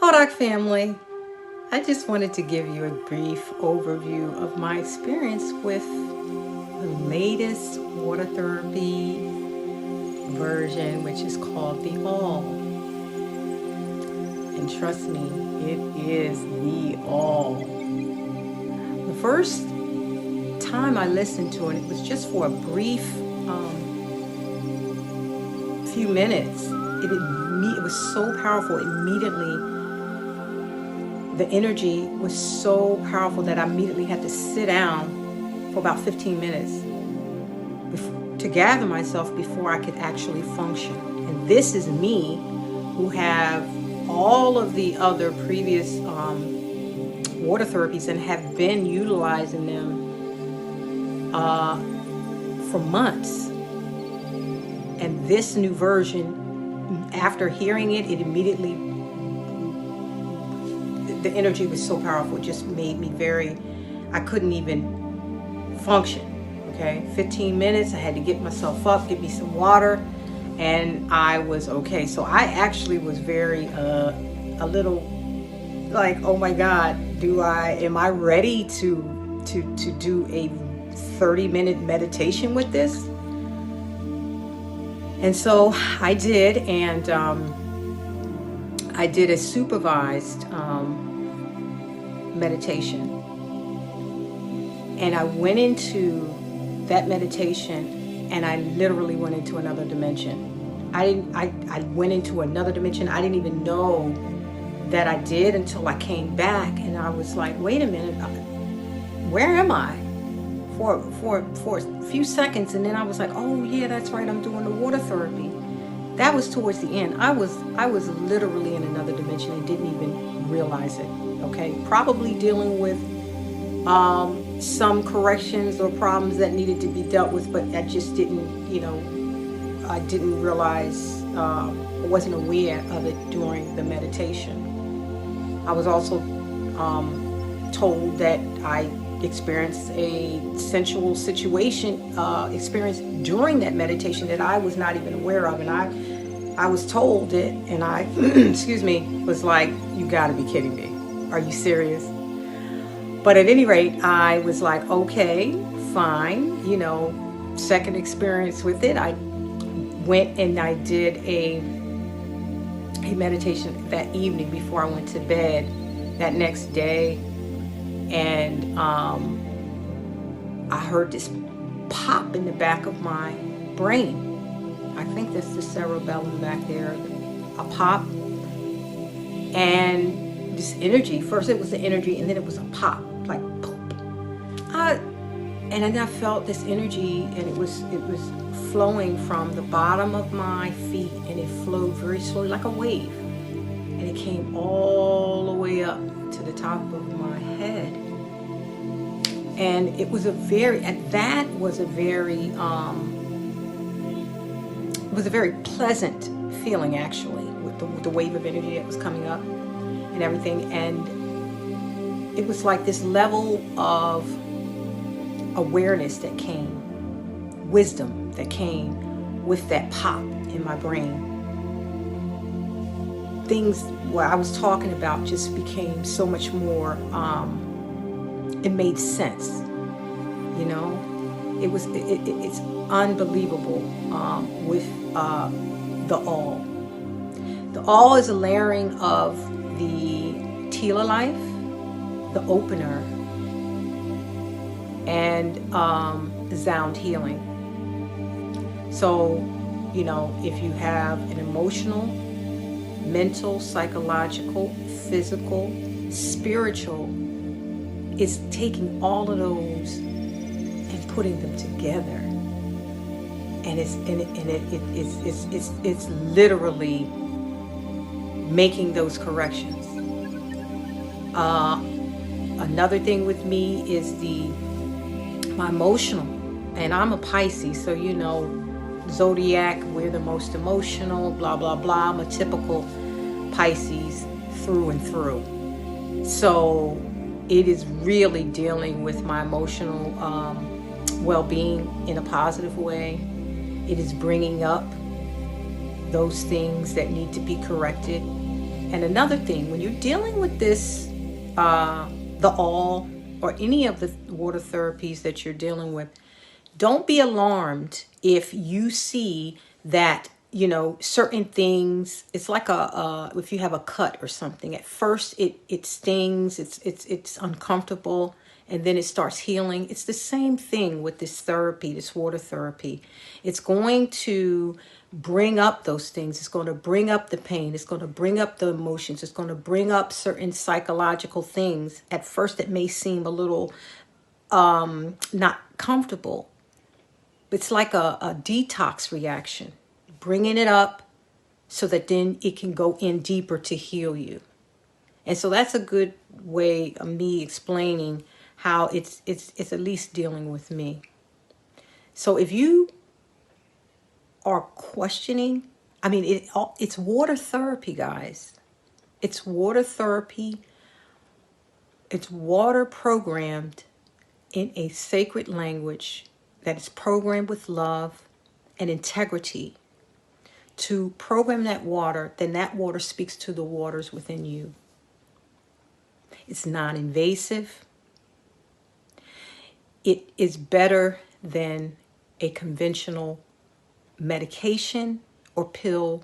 Kodak family, I just wanted to give you a brief overview of my experience with the latest water therapy version, which is called the All. And trust me, it is the All. The first time I listened to it, it was just for a brief few minutes. It was so powerful. Immediately, the energy was so powerful that I immediately had to sit down for about 15 minutes to gather myself before I could actually function. And this is me, who have all of the other previous water therapies and have been utilizing them for months. And this new version, after hearing it, it immediately, the energy was so powerful. It just made me I couldn't even function. Okay, 15 minutes, I had to get myself up, get me some water, and I was okay. So I actually was very, a little like, oh my God, am I ready to do a 30-minute meditation with this? And so I did, and I did a supervised meditation. And I went into that meditation, and I literally went into another dimension. I went into another dimension. I didn't even know that I did until I came back, and I was like, wait a minute, where am I? For a few seconds, and then I was like, oh yeah, that's right, I'm doing the water therapy. That was towards the end. I was literally in another dimension and didn't even realize it. Okay, probably dealing with some corrections or problems that needed to be dealt with, but I just didn't, I didn't realize, I wasn't aware of it during the meditation. I was also told that I experienced a sensual situation experience during that meditation that I was not even aware of, and I was told it, and I excuse me, was like, you gotta be kidding me, are you serious? But at any rate, I was like, okay, fine, second experience with it. I went and I did a meditation that evening before I went to bed that next day. And I heard this pop in the back of my brain. I think that's the cerebellum back there. A pop. And this energy, first it was the energy, and then it was a pop, like poop. And then I felt this energy, and it was flowing from the bottom of my feet, and it flowed very slowly like a wave. And it came all the way up to the top of my head. And it was a very pleasant feeling, actually, with the wave of energy that was coming up and everything. And it was like this level of awareness that came, wisdom that came with that pop in my brain. Things what I was talking about just became so much more, it made sense, it's unbelievable with the All. The All is a layering of the Tila life, the opener, and Zound healing. So, if you have an emotional, mental, psychological, physical, spiritual, it's taking all of those and putting them together, and it's literally making those corrections. Another thing with me is my emotional, and I'm a Pisces, so zodiac, we're the most emotional, blah blah blah. I'm a typical Pisces through and through. So it is really dealing with my emotional well-being in a positive way. It is bringing up those things that need to be corrected. And another thing, when you're dealing with this, the all or any of the water therapies that you're dealing with, don't be alarmed if you see that, certain things. It's like if you have a cut or something. At first, it stings. It's uncomfortable, and then it starts healing. It's the same thing with this therapy, this water therapy. It's going to bring up those things. It's going to bring up the pain. It's going to bring up the emotions. It's going to bring up certain psychological things. At first, it may seem a little not comfortable. It's like a detox reaction, bringing it up so that then it can go in deeper to heal you. And so that's a good way of me explaining how it's at least dealing with me. So if you are questioning, it's water therapy, guys. It's water therapy. It's water programmed in a sacred language that is programmed with love and integrity. To program that water, then that water speaks to the waters within you. It's non-invasive. It is better than a conventional medication or pill